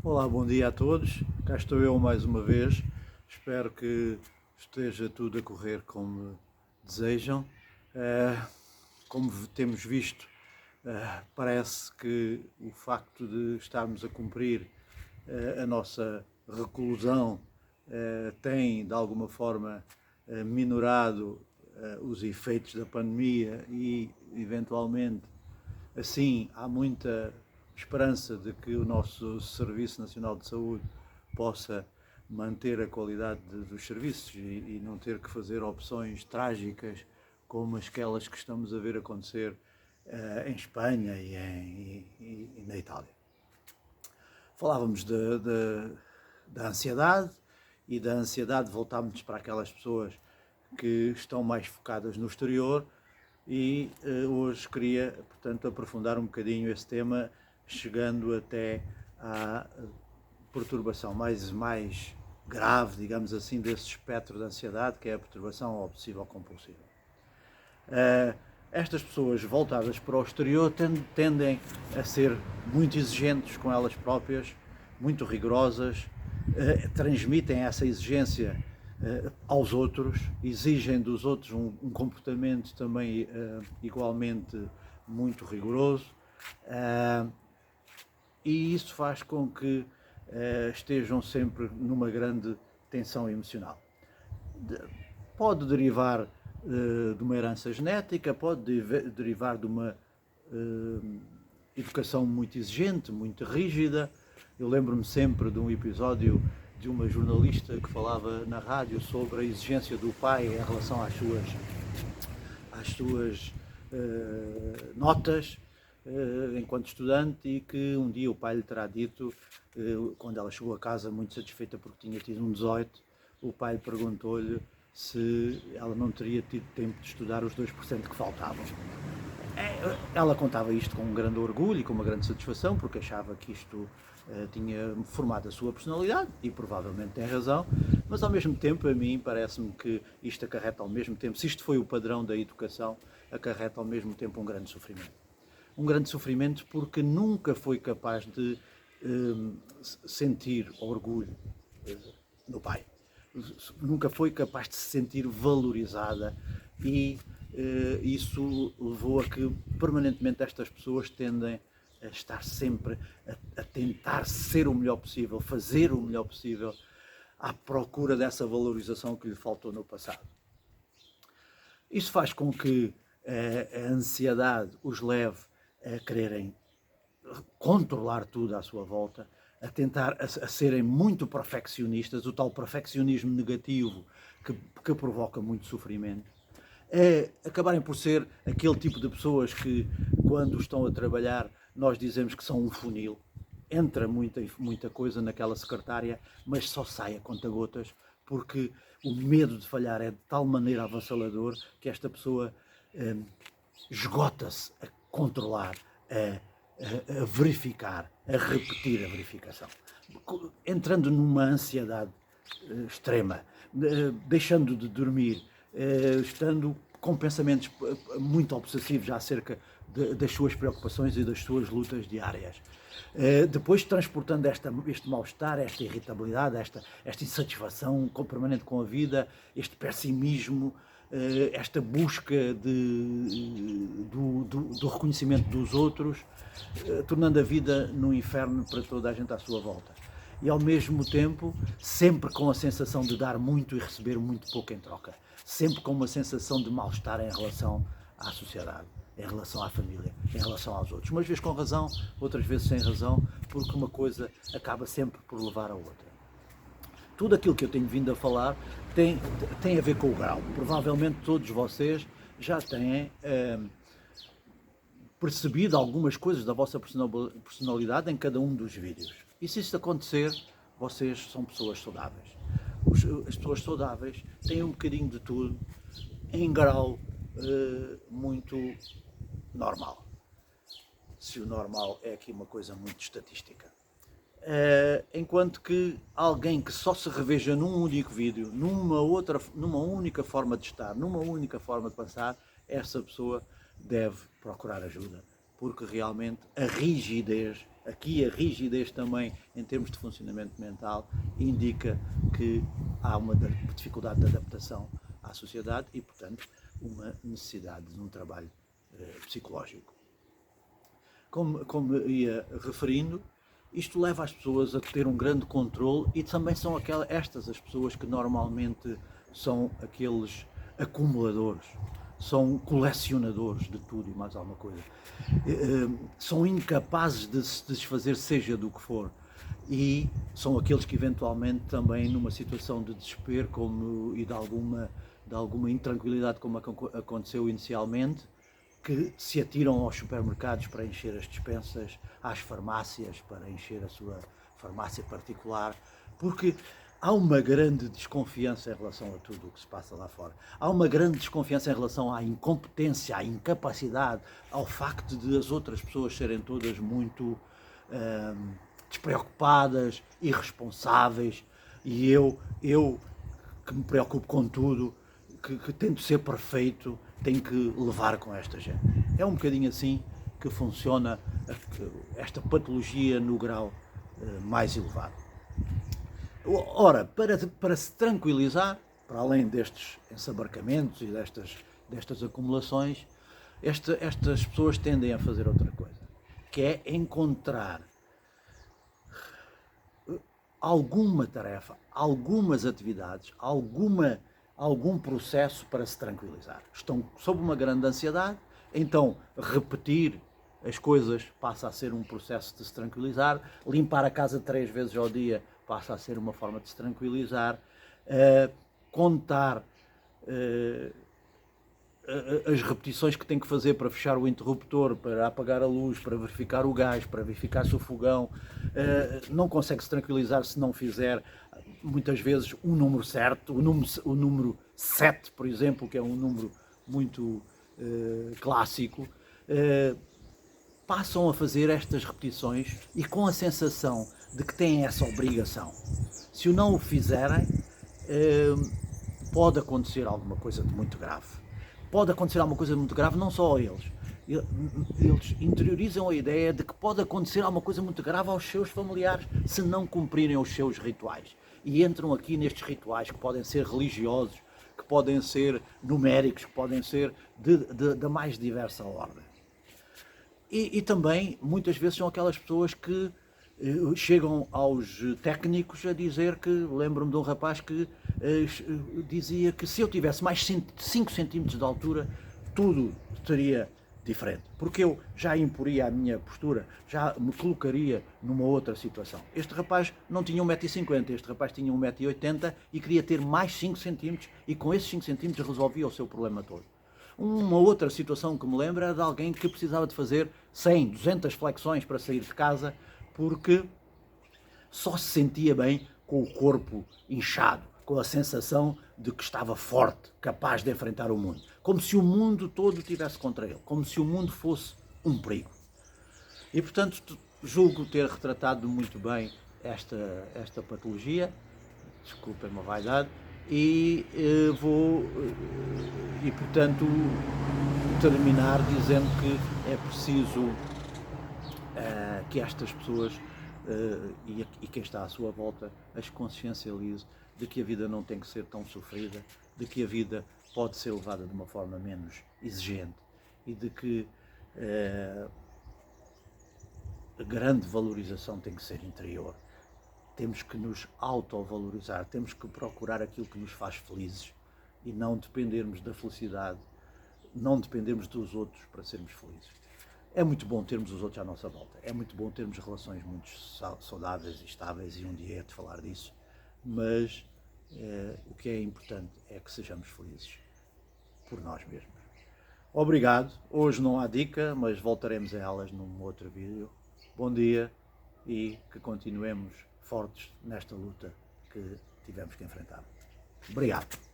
Olá, bom dia a todos. Cá estou eu mais uma vez. Espero que esteja tudo a correr como desejam. Como temos visto, parece que o facto de estarmos a cumprir a nossa reclusão tem, de alguma forma, minorado os efeitos da pandemia e, eventualmente, assim, há muita esperança de que o nosso Serviço Nacional de Saúde possa manter a qualidade dos serviços e não ter que fazer opções trágicas como aquelas que estamos a ver acontecer em Espanha e na Itália. Falávamos da ansiedade e da ansiedade voltámos para aquelas pessoas que estão mais focadas no exterior e hoje queria, portanto, aprofundar um bocadinho esse tema, chegando até à perturbação mais grave, digamos assim, desse espectro de ansiedade, que é a perturbação obsessiva-compulsiva. Estas pessoas voltadas para o exterior tendem a ser muito exigentes com elas próprias, muito rigorosas, transmitem essa exigência aos outros, exigem dos outros um comportamento também igualmente muito rigoroso, e isso faz com que estejam sempre numa grande tensão emocional. Pode derivar de uma herança genética, pode derivar de uma educação muito exigente, muito rígida. Eu lembro-me sempre de um episódio de uma jornalista que falava na rádio sobre a exigência do pai em relação às suas notas enquanto estudante, e que um dia o pai lhe terá dito, quando ela chegou a casa muito satisfeita porque tinha tido um 18, o pai perguntou-lhe se ela não teria tido tempo de estudar os 2% que faltavam. Ela contava isto com um grande orgulho e com uma grande satisfação, porque achava que isto tinha formado a sua personalidade, e provavelmente tem razão, mas ao mesmo tempo a mim parece-me que isto acarreta ao mesmo tempo, se isto foi o padrão da educação, acarreta ao mesmo tempo um grande sofrimento. Um grande sofrimento porque nunca foi capaz de sentir orgulho no pai. Nunca foi capaz de se sentir valorizada, e isso levou a que permanentemente estas pessoas tendem a estar sempre a tentar ser o melhor possível, fazer o melhor possível, à procura dessa valorização que lhe faltou no passado. Isso faz com que a ansiedade os leve a quererem controlar tudo à sua volta, a tentar a serem muito perfeccionistas, o tal perfeccionismo negativo que provoca muito sofrimento, acabarem por ser aquele tipo de pessoas que, quando estão a trabalhar, nós dizemos que são um funil. Entra muita coisa naquela secretária, mas só sai a conta-gotas, porque o medo de falhar é de tal maneira avassalador que esta pessoa esgota-se a controlar, a verificar, a repetir a verificação, entrando numa ansiedade extrema, deixando de dormir, estando com pensamentos muito obsessivos acerca das suas preocupações e das suas lutas diárias. Depois transportando este mal-estar, esta irritabilidade, esta insatisfação permanente com a vida, este pessimismo, esta busca do reconhecimento dos outros, tornando a vida num inferno para toda a gente à sua volta. E ao mesmo tempo, sempre com a sensação de dar muito e receber muito pouco em troca. Sempre com uma sensação de mal-estar em relação à sociedade, em relação à família, em relação aos outros. Umas vezes com razão, outras vezes sem razão, porque uma coisa acaba sempre por levar a outra. Tudo aquilo que eu tenho vindo a falar tem a ver com o grau. Provavelmente todos vocês já têm percebido algumas coisas da vossa personalidade em cada um dos vídeos. E se isso acontecer, vocês são pessoas saudáveis. As pessoas saudáveis têm um bocadinho de tudo em grau muito normal. Se o normal é aqui uma coisa muito estatística. Enquanto que alguém que só se reveja num único vídeo, numa única forma de estar, numa única forma de pensar, essa pessoa deve procurar ajuda, porque realmente a aqui a rigidez também em termos de funcionamento mental indica que há uma dificuldade de adaptação à sociedade e, portanto, uma necessidade de um trabalho psicológico. Como ia referindo, isto leva as pessoas a ter um grande controle e também são estas as pessoas que normalmente são aqueles acumuladores, são colecionadores de tudo e mais alguma coisa. São incapazes de se desfazer seja do que for e são aqueles que eventualmente também numa situação de desespero e de alguma intranquilidade como aconteceu inicialmente, que se atiram aos supermercados para encher as despensas, às farmácias para encher a sua farmácia particular, porque há uma grande desconfiança em relação a tudo o que se passa lá fora. Há uma grande desconfiança em relação à incompetência, à incapacidade, ao facto de as outras pessoas serem todas muito despreocupadas, irresponsáveis, e eu que me preocupo com tudo, que tento ser perfeito, tenho que levar com esta gente. É um bocadinho assim que funciona esta patologia no grau mais elevado. Ora, para se tranquilizar, para além destes ensabarcamentos e destas acumulações, estas pessoas tendem a fazer outra coisa, que é encontrar alguma tarefa, algumas atividades, algum processo para se tranquilizar. Estão sob uma grande ansiedade, então repetir as coisas passa a ser um processo de se tranquilizar, limpar a casa 3 vezes ao dia passa a ser uma forma de se tranquilizar, contar as repetições que tem que fazer para fechar o interruptor, para apagar a luz, para verificar o gás, para verificar se o fogão, não consegue se tranquilizar se não fizer muitas vezes um número certo, o número 7, por exemplo, que é um número muito clássico, passam a fazer estas repetições e com a sensação de que têm essa obrigação. Se o não o fizerem, pode acontecer alguma coisa de muito grave. Pode acontecer alguma coisa de muito grave, não só a eles. Eles interiorizam a ideia de que pode acontecer alguma coisa muito grave aos seus familiares se não cumprirem os seus rituais. E entram aqui nestes rituais que podem ser religiosos, que podem ser numéricos, que podem ser da mais diversa ordem. E também, muitas vezes, são aquelas pessoas que chegam aos técnicos a dizer que, lembro-me de um rapaz que dizia que se eu tivesse mais 5 centímetros de altura, tudo estaria diferente, porque eu já imporia a minha postura, já me colocaria numa outra situação. Este rapaz não tinha 1,50 m, este rapaz tinha 1,80 m e queria ter mais 5 centímetros e com esses 5 centímetros resolvia o seu problema todo. Uma outra situação que me lembro era de alguém que precisava de fazer 100, 200 flexões para sair de casa porque só se sentia bem com o corpo inchado, com a sensação de que estava forte, capaz de enfrentar o mundo. Como se o mundo todo estivesse contra ele, como se o mundo fosse um perigo. E, portanto, julgo ter retratado muito bem esta patologia, desculpem-me a vaidade, e portanto, terminar dizendo que é preciso que estas pessoas e quem está à sua volta as consciencialize de que a vida não tem que ser tão sofrida, de que a vida pode ser levada de uma forma menos exigente e de que a grande valorização tem que ser interior. Temos que nos autovalorizar, temos que procurar aquilo que nos faz felizes e não dependermos da felicidade, não dependermos dos outros para sermos felizes. É muito bom termos os outros à nossa volta, é muito bom termos relações muito saudáveis e estáveis e um dia é de falar disso, mas o que é importante é que sejamos felizes por nós mesmos. Obrigado, hoje não há dica, mas voltaremos a elas num outro vídeo. Bom dia e que continuemos fortes nesta luta que tivemos que enfrentar. Obrigado.